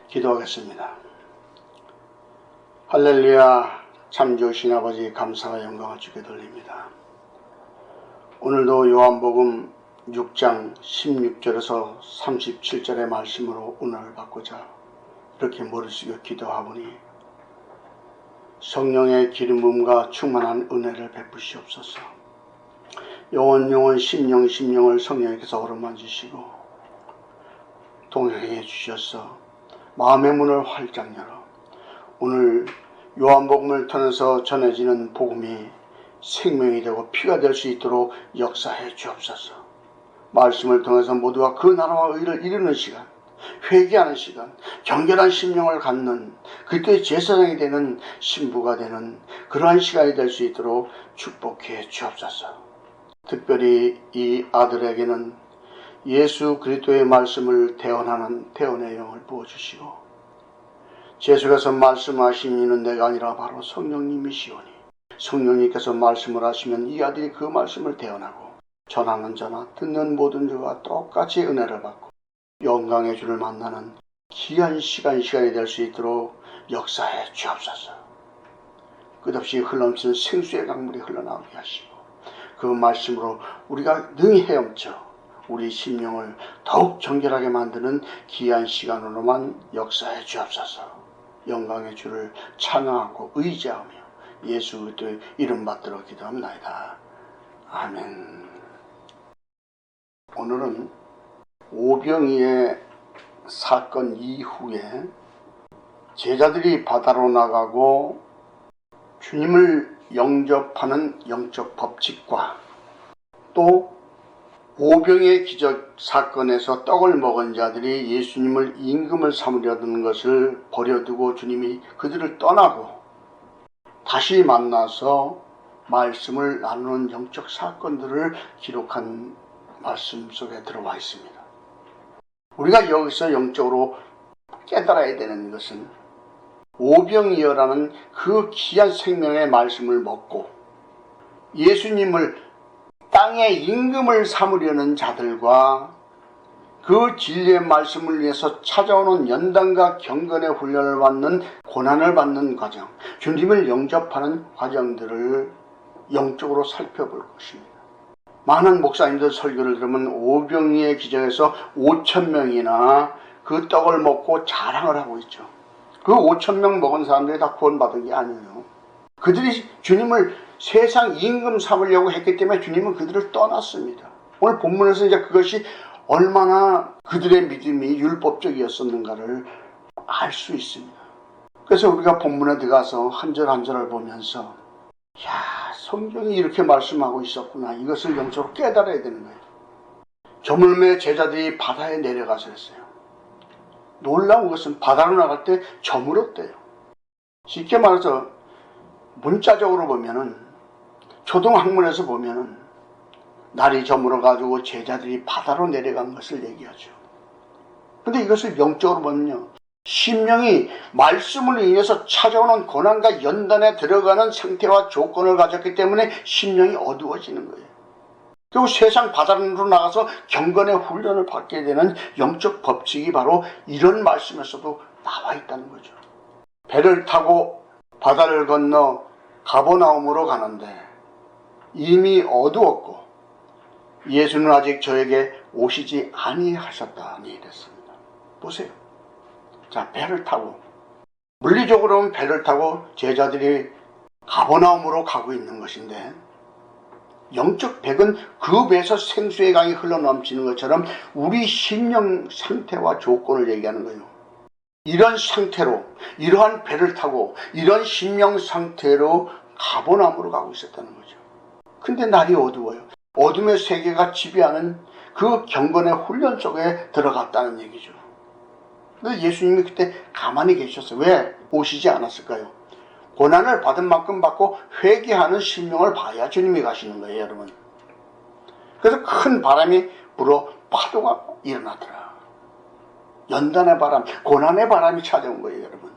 기도하겠습니다. 할렐루야. 참 좋으신 아버지, 감사와 영광을 주께 돌립니다. 오늘도 요한복음 6장 16절에서 37절의 말씀으로 은혜를 받고자 이렇게 머리 숙여 기도하오니 성령의 기름 부음과 충만한 은혜를 베푸시옵소서. 영혼 심령을 성령께서 어루만지시고 동행해 주셔서 마음의 문을 활짝 열어 오늘 요한복음을 통해서 전해지는 복음이 생명이 되고 피가 될 수 있도록 역사해 주옵소서. 말씀을 통해서 모두가 그 나라와 의를 이루는 시간, 회개하는 시간, 정결한 심령을 갖는 그리스도의 제사장이 되는 신부가 되는 그러한 시간이 될 수 있도록 축복해 주옵소서. 특별히 이 아들에게는 예수 그리스도의 말씀을 대언하는 대언의 영을 부어주시고 예수께서 말씀하신 이는 내가 아니라 바로 성령님이시오니 성령님께서 말씀을 하시면 이 아들이 그 말씀을 대언하고 전하는 자나 듣는 모든 자가 똑같이 은혜를 받고 영광의 주를 만나는 귀한 시간이 될 수 있도록 역사해 주옵소서. 끝없이 흘러넘치는 생수의 강물이 흘러나오게 하시고 그 말씀으로 우리가 능히 헤엄쳐 우리 심령을 더욱 정결하게 만드는 귀한 시간으로만 역사해 주옵소서. 영광의 주를 찬양하고 의지하며 예수 그리스도의 이름 받들어 기도합니다. 아멘. 오늘은 오병이의 사건 이후에 제자들이 바다로 나가고 주님을 영접하는 영적 법칙과 또 오병이의 기적 사건에서 떡을 먹은 자들이 예수님을 임금을 삼으려는 것을 버려두고 주님이 그들을 떠나고 다시 만나서 말씀을 나누는 영적 사건들을 기록한 말씀 속에 들어와 있습니다. 우리가 여기서 영적으로 깨달아야 되는 것은 오병이어라는 그 귀한 생명의 말씀을 먹고 예수님을 땅의 임금을 삼으려는 자들과 그 진리의 말씀을 위해서 찾아오는 연단과 경건의 훈련을 받는 고난을 받는 과정, 주님을 영접하는 과정들을 영적으로 살펴볼 것입니다. 많은 목사님들 설교를 들으면 오병이의 기적에서 5,000명이나 그 떡을 먹고 자랑을 하고 있죠. 그 5,000명 먹은 사람들이 다 구원받은 게 아니에요. 그들이 주님을 세상 임금 삼으려고 했기 때문에 주님은 그들을 떠났습니다. 오늘 본문에서 이제 그것이 얼마나 그들의 믿음이 율법적이었었는가를 알 수 있습니다. 그래서 우리가 본문에 들어가서 한 절 한 절을 보면서 성경이 이렇게 말씀하고 있었구나. 이것을 영적으로 깨달아야 되는 거예요. 저물매 제자들이 바다에 내려가서 했어요. 놀라운 것은 바다로 나갈 때 저물었대요. 쉽게 말해서 문자적으로 보면은 초등학문에서 보면은 날이 저물어가지고 제자들이 바다로 내려간 것을 얘기하죠. 근데 이것을 영적으로 보면요, 심령이 말씀을 인해서 찾아오는 고난과 연단에 들어가는 상태와 조건을 가졌기 때문에 심령이 어두워지는 거예요. 그리고 세상 바다로 나가서 경건의 훈련을 받게 되는 영적 법칙이 바로 이런 말씀에서도 나와 있다는 거죠. 배를 타고 바다를 건너 가버나움으로 가는데 이미 어두웠고 예수는 아직 저에게 오시지 아니하셨다니 이랬습니다. 보세요. 자, 배를 타고, 물리적으로는 배를 타고 제자들이 가버나움으로 가고 있는 것인데 영적 백은 그 배에서 생수의 강이 흘러넘치는 것처럼 우리 심령 상태와 조건을 얘기하는 거예요. 이런 상태로, 이러한 배를 타고 이런 심령 상태로 가버나움으로 가고 있었다는 거죠. 근데 날이 어두워요. 어둠의 세계가 지배하는 그 경건의 훈련 속에 들어갔다는 얘기죠. 근데 예수님이 그때 가만히 계셨어요. 왜 오시지 않았을까요? 고난을 받은 만큼 받고 회개하는 심령을 봐야 주님이 가시는 거예요, 여러분. 그래서 큰 바람이 불어 파도가 일어나더라. 연단의 바람, 고난의 바람이 찾아온 거예요, 여러분.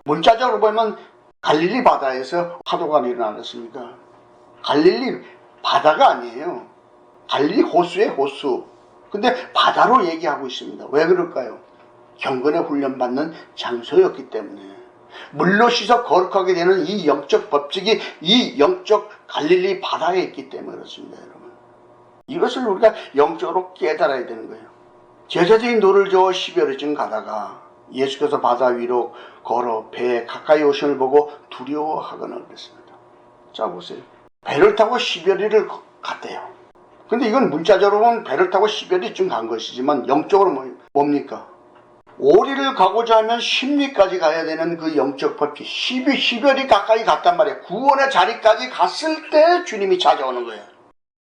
문자적으로 보면 갈릴리 바다에서 파도가 일어나셨습니까? 갈릴리 바다가 아니에요. 갈릴리 호수의 호수. 근데 바다로 얘기하고 있습니다. 왜 그럴까요? 경건의 훈련받는 장소였기 때문에 물로 씻어 거룩하게 되는 이 영적 법칙이 이 영적 갈릴리 바다에 있기 때문에 그렇습니다. 여러분, 이것을 우리가 영적으로 깨달아야 되는 거예요. 제자들이 노를 저어 10여리쯤 가다가 예수께서 바다 위로 걸어 배에 가까이 오심을 보고 두려워하거나 그랬습니다. 자, 보세요. 배를 타고 10여리를 갔대요. 근데 이건 문자적으로 보면 배를 타고 10여리쯤 간 것이지만 영적으로 뭡니까? 5리를 가고자 하면 10리까지 가야 되는 그 영적 법칙, 10여리 가까이 갔단 말이에요. 구원의 자리까지 갔을 때 주님이 찾아오는 거예요.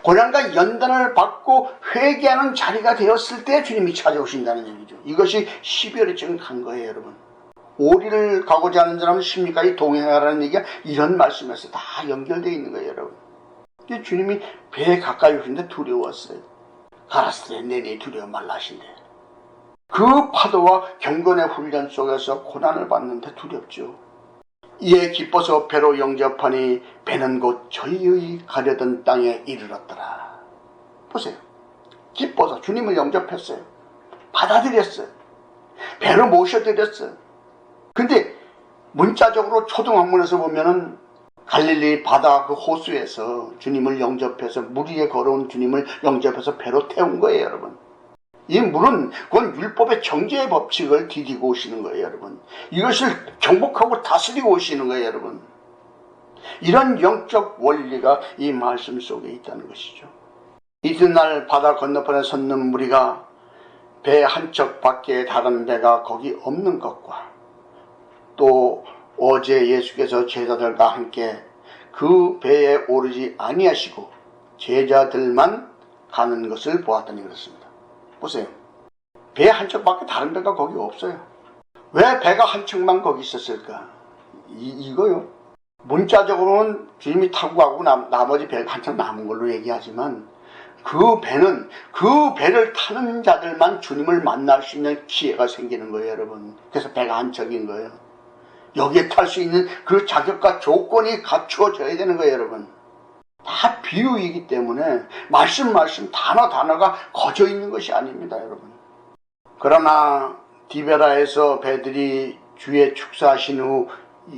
고난과 연단을 받고 회개하는 자리가 되었을 때 주님이 찾아오신다는 얘기죠. 이것이 10여리쯤 간 거예요, 여러분. 5리를 가고자 하는 사람은 10리까지 동행하라는 얘기가 이런 말씀에서 다 연결되어 있는 거예요, 여러분. 주님이 배에 가까이 오신데 두려웠어요. 가라사대 내니 두려워 말라 하신대. 그 파도와 경건의 훈련 속에서 고난을 받는데 두렵죠. 이에 기뻐서 배로 영접하니 배는 곧 저희의 가려던 땅에 이르렀더라. 보세요. 기뻐서 주님을 영접했어요. 받아들였어요. 배로 모셔드렸어요. 근데 문자적으로 초등학문에서 보면은 갈릴리 바다 그 호수에서 주님을 영접해서 물 위에 걸어온 주님을 영접해서 배로 태운 거예요, 여러분. 이 물은 그건 율법의 정죄의 법칙을 디디고 오시는 거예요, 여러분. 이것을 정복하고 다스리고 오시는 거예요, 여러분. 이런 영적 원리가 이 말씀 속에 있다는 것이죠. 이튿날 바다 건너편에 섰는 무리가 배 한 척 밖에 다른 배가 거기 없는 것과 또 어제 예수께서 제자들과 함께 그 배에 오르지 아니하시고 제자들만 가는 것을 보았더니 그렇습니다. 보세요. 배 한 척밖에 다른 배가 거기 없어요. 왜 배가 한 척만 거기 있었을까? 이거요. 문자적으로는 주님이 타고 가고 나머지 배가 한 척 남은 걸로 얘기하지만 그 배는 그 배를 타는 자들만 주님을 만날 수 있는 기회가 생기는 거예요, 여러분. 그래서 배가 한 척인 거예요. 여기에 탈 수 있는 그 자격과 조건이 갖추어져야 되는 거예요, 여러분. 다 비유이기 때문에 말씀 단어가 거저 있는 것이 아닙니다, 여러분. 그러나 디베라에서 배들이 주의 축사하신 후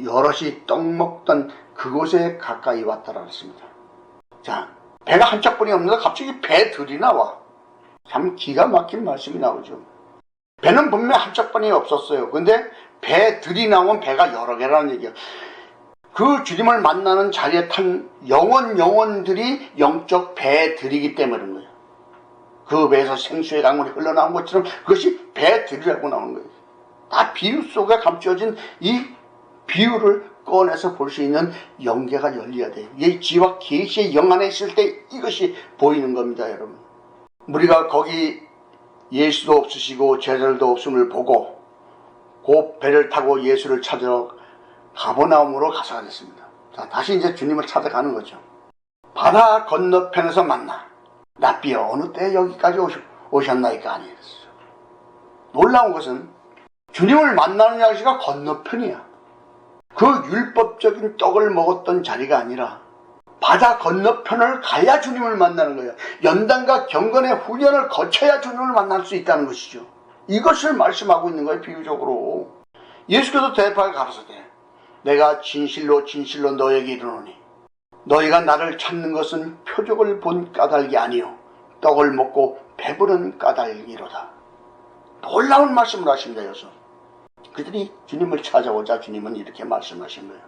여럿이 떡 먹던 그곳에 가까이 왔다라 했습니다. 자, 배가 한 척뿐이 없는데 갑자기 배들이 나와. 참 기가 막힌 말씀이 나오죠. 배는 분명 한 척뿐이 없었어요. 근데 배들이 나오면 배가 여러 개라는 얘기예요. 그 주님을 만나는 자리에 탄 영혼들이 영적 배들이기 때문인 거예요. 그 배에서 생수의 강물이 흘러나온 것처럼 그것이 배들이라고 나오는 거예요. 다 비유 속에 감춰진 이 비유를 꺼내서 볼 수 있는 영계가 열려야 돼요. 이 지와 계시의 영 안에 있을 때 이것이 보이는 겁니다, 여러분. 우리가 거기 예수도 없으시고 제자들도 없음을 보고 그 배를 타고 예수를 찾으러 가버나움으로 가서 됐습니다. 자, 다시 이제 주님을 찾아가는 거죠. 바다 건너편에서 만나. 랍비여 어느 때 여기까지 오셨나이까 아니었어요. 놀라운 것은 주님을 만나는 장소가 건너편이야. 그 율법적인 떡을 먹었던 자리가 아니라 바다 건너편을 가야 주님을 만나는 거예요. 연단과 경건의 훈련을 거쳐야 주님을 만날 수 있다는 것이죠. 이것을 말씀하고 있는 거예요, 비유적으로. 예수께서 대답하여 가라사대 내가 진실로 진실로 너에게 이르노니 너희가 나를 찾는 것은 표적을 본 까닭이 아니요 떡을 먹고 배부른 까닭이로다. 놀라운 말씀을 하십니다. 여기서 그들이 주님을 찾아오자 주님은 이렇게 말씀하신 거예요.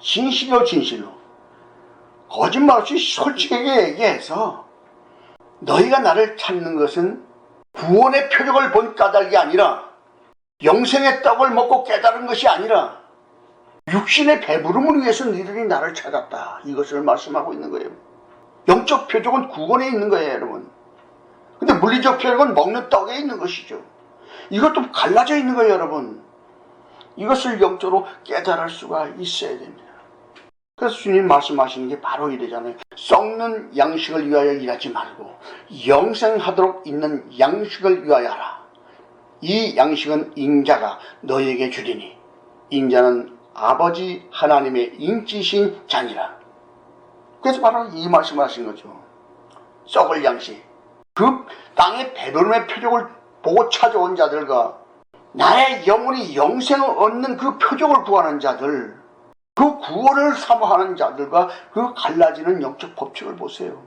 진실로 진실로 거짓말 없이 솔직하게 얘기해서 너희가 나를 찾는 것은 구원의 표적을 본 까닭이 아니라 영생의 떡을 먹고 깨달은 것이 아니라 육신의 배부름을 위해서 너희들이 나를 찾았다. 이것을 말씀하고 있는 거예요. 영적 표적은 구원에 있는 거예요, 여러분. 근데 물리적 표적은 먹는 떡에 있는 것이죠. 이것도 갈라져 있는 거예요, 여러분. 이것을 영적으로 깨달을 수가 있어야 됩니다. 그래서 주님 말씀하시는 게 바로 이러잖아요. 썩는 양식을 위하여 일하지 말고 영생하도록 있는 양식을 위하여 하라. 이 양식은 인자가 너희에게 주리니 인자는 아버지 하나님의 인치신 자니라. 그래서 바로 이 말씀을 하신 거죠. 썩을 양식. 그 땅의 배부름의 표적을 보고 찾아온 자들과 나의 영혼이 영생을 얻는 그 표적을 구하는 자들, 그 구원을 사모하는 자들과 그 갈라지는 영적 법칙을 보세요.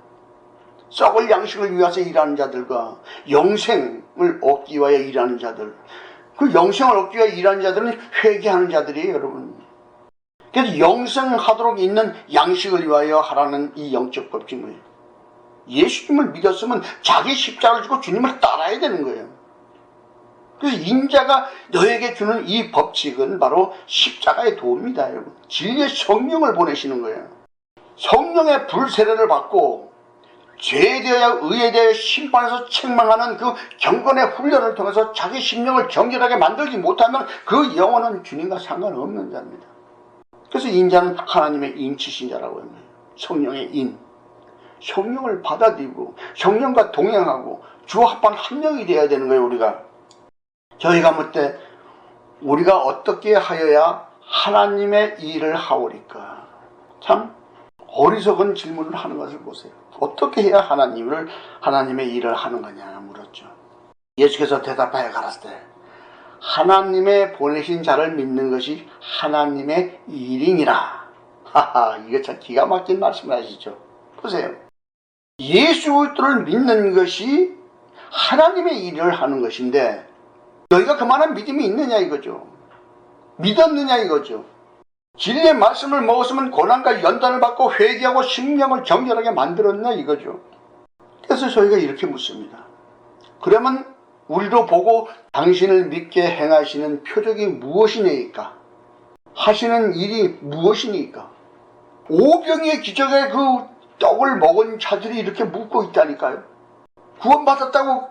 썩을 양식을 위해서 일하는 자들과 영생을 얻기 위하여 일하는 자들, 그 영생을 얻기 위하여 일하는 자들은 회개하는 자들이에요, 여러분. 그래서 영생하도록 있는 양식을 위하여 하라는 이 영적 법칙을, 예수님을 믿었으면 자기 십자가를 지고 주님을 따라야 되는 거예요. 그래서 인자가 너에게 주는 이 법칙은 바로 십자가의 도입니다, 여러분. 진리의 성령을 보내시는 거예요. 성령의 불세례를 받고 죄에 대하여 의에 대하여 심판해서 책망하는 그 경건의 훈련을 통해서 자기 심령을 정결하게 만들지 못하면 그 영혼은 주님과 상관없는 자입니다. 그래서 인자는 하나님의 인치신 자라고 합니다. 성령의 인. 성령을 받아들이고 성령과 동행하고 주와 합한 한 명이 되어야 되는 거예요, 우리가. 저희가 묻되 우리가 어떻게 하여야 하나님의 일을 하오리까? 참 어리석은 질문을 하는 것을 보세요. 어떻게 해야 하나님의 일을 하는 거냐 물었죠. 예수께서 대답하여 가라사대 하나님의 보내신 자를 믿는 것이 하나님의 일이니라. 하하, 이거 참 기가 막힌 말씀을 하시죠. 보세요. 예수 그리스도를 믿는 것이 하나님의 일을 하는 것인데 너희가 그만한 믿음이 있느냐 이거죠. 믿었느냐 이거죠. 진리의 말씀을 먹었으면 고난과 연단을 받고 회개하고 심령을 정결하게 만들었냐 이거죠. 그래서 저희가 이렇게 묻습니다. 그러면 우리도 보고 당신을 믿게 행하시는 표적이 무엇이니까? 하시는 일이 무엇이니까? 오병이의 기적에 그 떡을 먹은 자들이 이렇게 묻고 있다니까요. 구원받았다고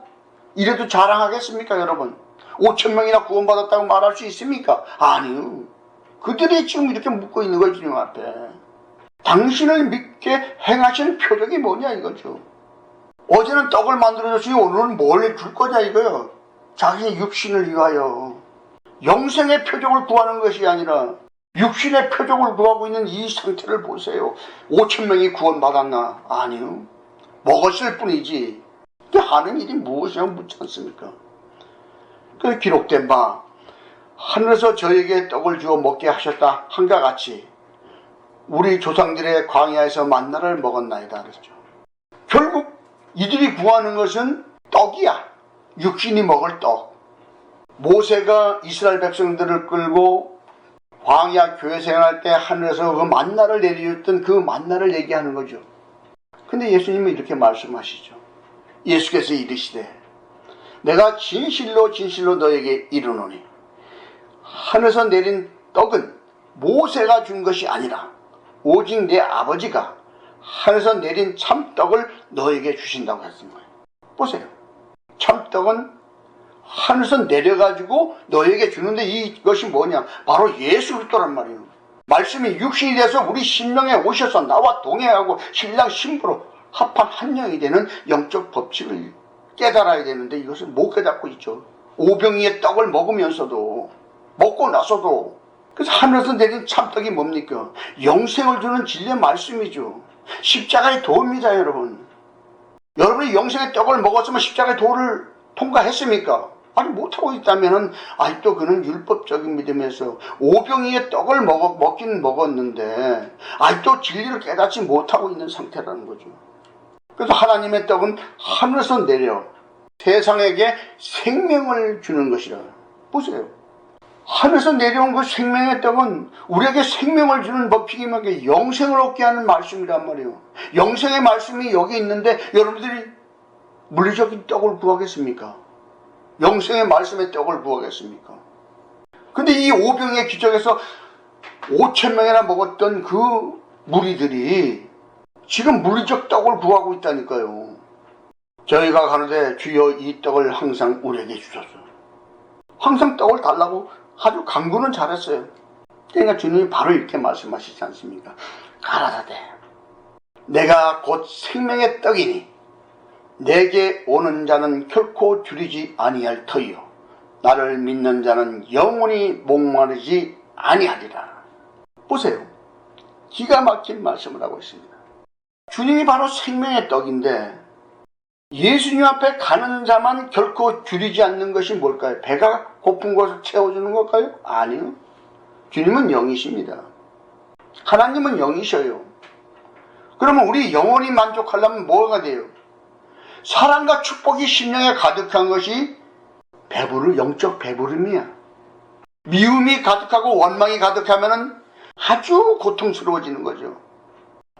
이래도 자랑하겠습니까, 여러분? 5,000명이나 구원받았다고 말할 수 있습니까? 아니요. 그들이 지금 이렇게 묻고 있는 거예요, 주님 앞에. 당신을 믿게 행하시는 표적이 뭐냐 이거죠. 어제는 떡을 만들어줬으니 오늘은 뭘 줄 거냐 이거요. 자기의 육신을 위하여. 영생의 표적을 구하는 것이 아니라 육신의 표적을 구하고 있는 이 상태를 보세요. 5,000명이 구원받았나? 아니요. 먹었을 뿐이지. 하는 일이 무엇이냐고 묻지 않습니까? 그 기록된 바 하늘에서 저에게 떡을 주어 먹게 하셨다 한과 같이 우리 조상들의 광야에서 만나를 먹었나이다 그랬죠. 결국 이들이 구하는 것은 떡이야. 육신이 먹을 떡. 모세가 이스라엘 백성들을 끌고 광야 교회 생활할 때 하늘에서 그 만나를 내려줬던 그 만나를 얘기하는 거죠. 근데 예수님은 이렇게 말씀하시죠. 예수께서 이르시되 내가 진실로 진실로 너에게 이르노니 하늘에서 내린 떡은 모세가 준 것이 아니라 오직 내 아버지가 하늘에서 내린 참떡을 너에게 주신다고 했던 거예요. 보세요. 참떡은 하늘에서 내려가지고 너에게 주는데 이것이 뭐냐? 바로 예수 그리스도란 말이에요. 말씀이 육신이 돼서 우리 심령에 오셔서 나와 동행하고 신랑 신부로 합한 한 명이 되는 영적 법칙을 깨달아야 되는데 이것을 못 깨닫고 있죠. 오병이의 떡을 먹으면서도 먹고 나서도. 그래서 하늘에서 내린 참떡이 뭡니까? 영생을 주는 진리의 말씀이죠. 십자가의 도입니다, 여러분. 여러분이 영생의 떡을 먹었으면 십자가의 도를 통과했습니까? 아니 못하고 있다면 아직도 그는 율법적인 믿음에서 오병이의 떡을 먹긴 먹었는데 아직도 진리를 깨닫지 못하고 있는 상태라는 거죠. 그래서 하나님의 떡은 하늘에서 내려 세상에게 생명을 주는 것이라. 보세요. 하늘에서 내려온 그 생명의 떡은 우리에게 생명을 주는 법칙이면 영생을 얻게 하는 말씀이란 말이에요. 영생의 말씀이 여기 있는데 여러분들이 물리적인 떡을 구하겠습니까? 영생의 말씀의 떡을 구하겠습니까? 근데 이 오병의 기적에서 5,000명이나 먹었던 그 무리들이 지금 물리적 떡을 구하고 있다니까요. 저희가 가는데 주여 이 떡을 항상 우리에게 주소서. 항상 떡을 달라고 아주 간구는 잘했어요. 그러니까 주님이 바로 이렇게 말씀하시지 않습니까? 가라사대 내가 곧 생명의 떡이니 내게 오는 자는 결코 줄이지 아니할 터이요 나를 믿는 자는 영원히 목마르지 아니하리라. 보세요. 기가 막힌 말씀을 하고 있습니다. 주님이 바로 생명의 떡인데 예수님 앞에 가는 자만 결코 줄이지 않는 것이 뭘까요? 배가 고픈 것을 채워주는 걸까요? 아니요. 주님은 영이십니다. 하나님은 영이셔요. 그러면 우리 영원히 만족하려면 뭐가 돼요? 사랑과 축복이 심령에 가득한 것이 영적 배부름이야. 미움이 가득하고 원망이 가득하면 아주 고통스러워지는 거죠.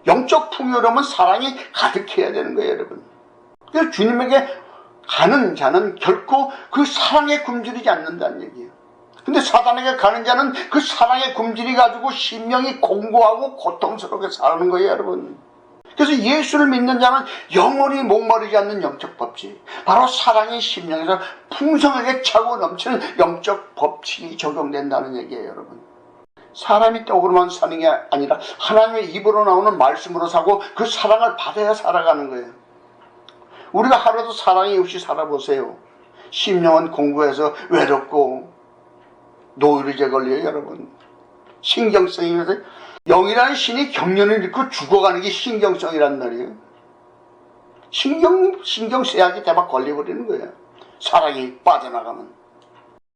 영적 풍요로움은 사랑이 가득해야 되는 거예요, 여러분. 그래서 주님에게 가는 자는 결코 그 사랑에 굶주리지 않는다는 얘기예요. 근데 사단에게 가는 자는 그 사랑에 굶주리 가지고 심령이 공고하고 고통스럽게 사는 거예요, 여러분. 그래서 예수를 믿는 자는 영원히 목마르지 않는 영적 법칙, 바로 사랑이 심령에서 풍성하게 차고 넘치는 영적 법칙이 적용된다는 얘기예요, 여러분. 사람이 떡으로만 사는 게 아니라 하나님의 입으로 나오는 말씀으로 사고 그 사랑을 받아야 살아가는 거예요. 우리가 하루도 사랑이 없이 살아보세요. 심령은 공부해서 외롭고 노이로제 걸려요, 여러분. 신경성이면서 영이라는 신이 경련을 잃고 죽어가는 게 신경성이란 말이에요. 신경 쇠약이 대박 걸려버리는 거예요. 사랑이 빠져나가면.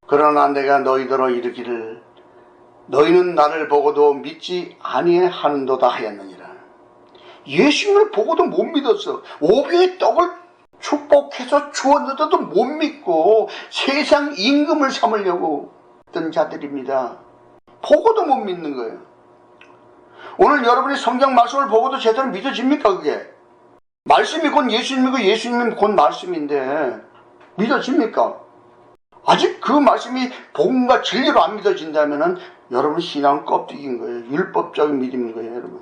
그러나 내가 너희더러 이르기를 너희는 나를 보고도 믿지 아니하는도다 하였느니라. 예수님을 보고도 못 믿었어. 오병의 떡을 축복해서 주었는데도 못 믿고 세상 임금을 삼으려고 했던 자들입니다. 보고도 못 믿는 거예요. 오늘 여러분이 성경 말씀을 보고도 제대로 믿어집니까, 그게? 말씀이 곧 예수님이고 예수님이 곧 말씀인데 믿어집니까? 아직 그 말씀이 복음과 진리로 안 믿어진다면 여러분 신앙은 껍데기인 거예요. 율법적인 믿음인 거예요, 여러분.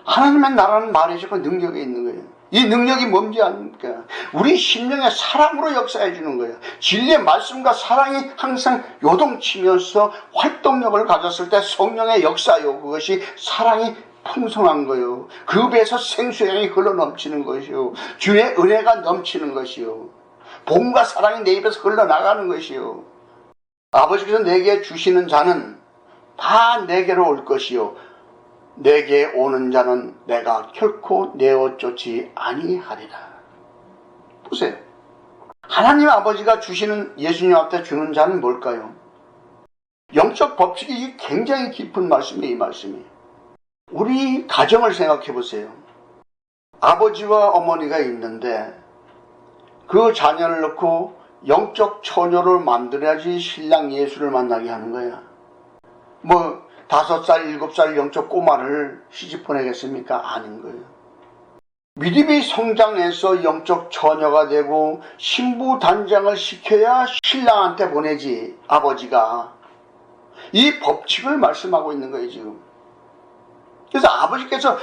하나님의 나라는 말해주고 능력이 있는 거예요. 이 능력이 뭔지 아닙니까? 우리 심령의 사랑으로 역사해 주는 거예요. 진리의 말씀과 사랑이 항상 요동치면서 활동력을 가졌을 때 성령의 역사요. 그것이 사랑이 풍성한 거요. 그 배에서 생수량이 흘러 넘치는 것이요. 주의 은혜가 넘치는 것이요. 복음과 사랑이 내 입에서 흘러나가는 것이요. 아버지께서 내게 주시는 자는 다 내게로 올 것이요. 내게 오는 자는 내가 결코 내어 쫓지 아니하리라. 보세요. 하나님 아버지가 주시는, 예수님한테 주는 자는 뭘까요? 영적 법칙이 굉장히 깊은 말씀이에요, 이 말씀이. 우리 가정을 생각해 보세요. 아버지와 어머니가 있는데 그 자녀를 넣고 영적 처녀를 만들어야지 신랑 예수를 만나게 하는 거야. 5살, 7살 영적 꼬마를 시집 보내겠습니까? 아닌 거예요. 믿음이 성장해서 영적 처녀가 되고 신부 단장을 시켜야 신랑한테 보내지, 아버지가. 이 법칙을 말씀하고 있는 거예요, 지금. 그래서 아버지께서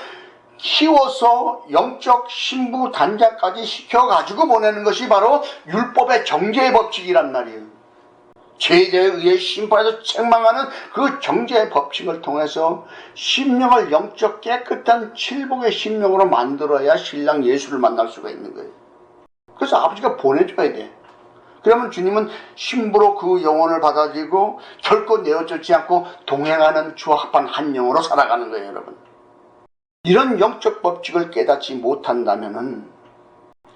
키워서 영적 신부 단장까지 시켜가지고 보내는 것이 바로 율법의 정죄의 법칙이란 말이에요. 제자에 의해 심판에서 책망하는 그 정죄의 법칙을 통해서 심령을 영적 깨끗한 칠복의 심령으로 만들어야 신랑 예수를 만날 수가 있는 거예요. 그래서 아버지가 보내줘야 돼. 그러면 주님은 신부로 그 영혼을 받아들이고 결코 내어쫓지 않고 동행하는 주와 합한 한 영으로 살아가는 거예요, 여러분. 이런 영적 법칙을 깨닫지 못한다면은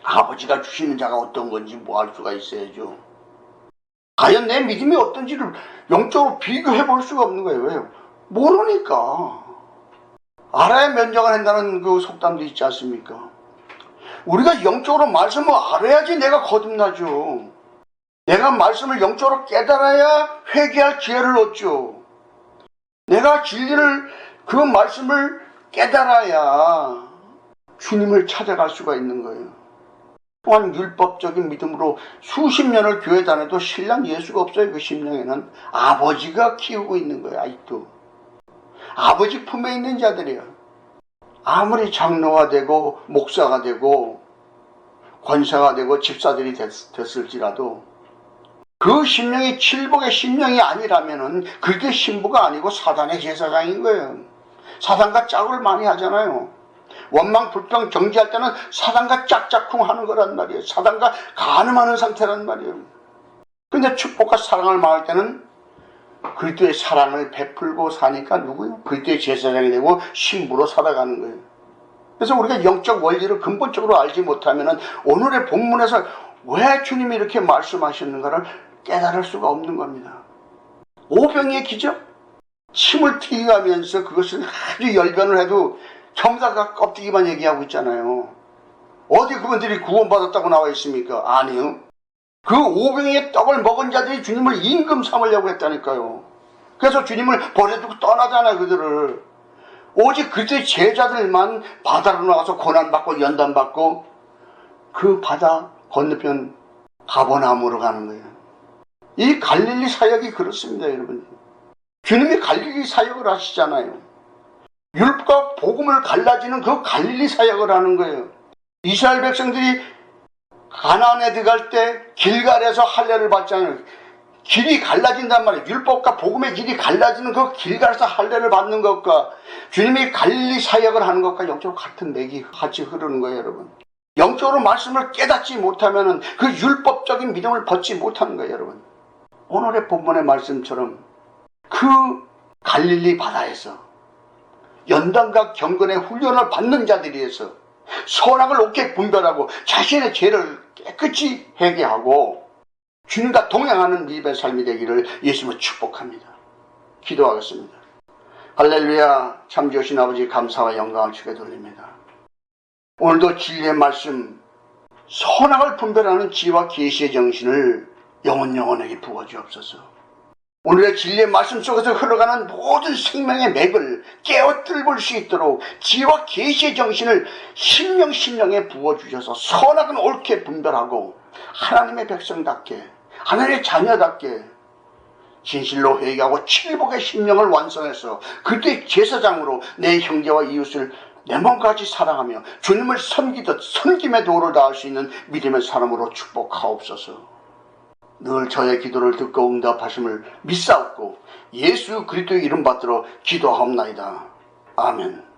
아버지가 주시는 자가 어떤 건지 뭐 알 수가 있어야죠. 과연 내 믿음이 어떤지를 영적으로 비교해 볼 수가 없는 거예요. 왜요? 모르니까. 알아야 면장을 한다는 그 속담도 있지 않습니까? 우리가 영적으로 말씀을 알아야지 내가 거듭나죠. 내가 말씀을 영적으로 깨달아야 회개할 기회를 얻죠. 내가 진리를, 그 말씀을 깨달아야 주님을 찾아갈 수가 있는 거예요. 또한 율법적인 믿음으로 수십 년을 교회 다녀도 신랑 예수가 없어요. 그 심령에는 아버지가 키우고 있는 거예요. 아직도 아버지 품에 있는 자들이에요. 아무리 장로가 되고 목사가 되고 권사가 되고 집사들이 됐을지라도 그 심령이 칠복의 심령이 아니라면은 그게 신부가 아니고 사단의 제사장인 거예요. 사단과 짝을 많이 하잖아요. 원망, 불평, 정죄할 때는 사단과 짝짝꿍 하는 거란 말이에요. 사단과 간음하는 상태란 말이에요. 근데 축복과 사랑을 말할 때는 그리스도의 사랑을 베풀고 사니까 누구요? 그리스도의 제사장이 되고 신부로 살아가는 거예요. 그래서 우리가 영적 원리를 근본적으로 알지 못하면 오늘의 본문에서 왜 주님이 이렇게 말씀하셨는가를 깨달을 수가 없는 겁니다. 오병이의 기적? 침을 튀기면서 그것을 아주 열변을 해도 경사가 껍데기만 얘기하고 있잖아요. 어디 그분들이 구원받았다고 나와 있습니까? 아니요. 그 오병이의 떡을 먹은 자들이 주님을 임금 삼으려고 했다니까요. 그래서 주님을 버려두고 떠나잖아요, 그들을. 오직 그들의 제자들만 바다로 나가서 고난받고 연단받고 그 바다 건너편 가버나움으로 가는 거예요. 이 갈릴리 사역이 그렇습니다, 여러분. 주님이 갈릴리 사역을 하시잖아요. 율법과 복음을 갈라지는 그 갈릴리 사역을 하는 거예요. 이스라엘 백성들이 가나안에 들어갈 때 길갈에서 할례를 받잖아요. 길이 갈라진단 말이에요. 율법과 복음의 길이 갈라지는 그 길갈에서 할례를 받는 것과 주님이 갈릴리 사역을 하는 것과 영적으로 같은 맥이 같이 흐르는 거예요, 여러분. 영적으로 말씀을 깨닫지 못하면 그 율법적인 믿음을 벗지 못하는 거예요, 여러분. 오늘의 본문의 말씀처럼 그 갈릴리 바다에서 연단과 경건의 훈련을 받는 자들이어서 선악을 옳게 분별하고 자신의 죄를 깨끗이 회개하고 주님과 동행하는 믿음의 삶이 되기를 예수님을 축복합니다. 기도하겠습니다. 할렐루야. 참 좋으신 아버지 감사와 영광을 주게 돌립니다. 오늘도 진리의 말씀, 선악을 분별하는 지혜와 계시의 정신을 영혼에게 부어주옵소서. 오늘의 진리의 말씀 속에서 흘러가는 모든 생명의 맥을 깨어들볼 수 있도록 지혜와 계시의 정신을 심령에 부어주셔서 선악은 옳게 분별하고 하나님의 백성답게, 하나님의 자녀답게 진실로 회개하고 칠복의 심령을 완성해서 그때 제사장으로 내 형제와 이웃을 내 몸까지 사랑하며 주님을 섬기듯 섬김의 도를 다할 수 있는 믿음의 사람으로 축복하옵소서. 늘 저의 기도를 듣고 응답하심을 믿사옵고 예수 그리스도의 이름 받들어 기도하옵나이다. 아멘.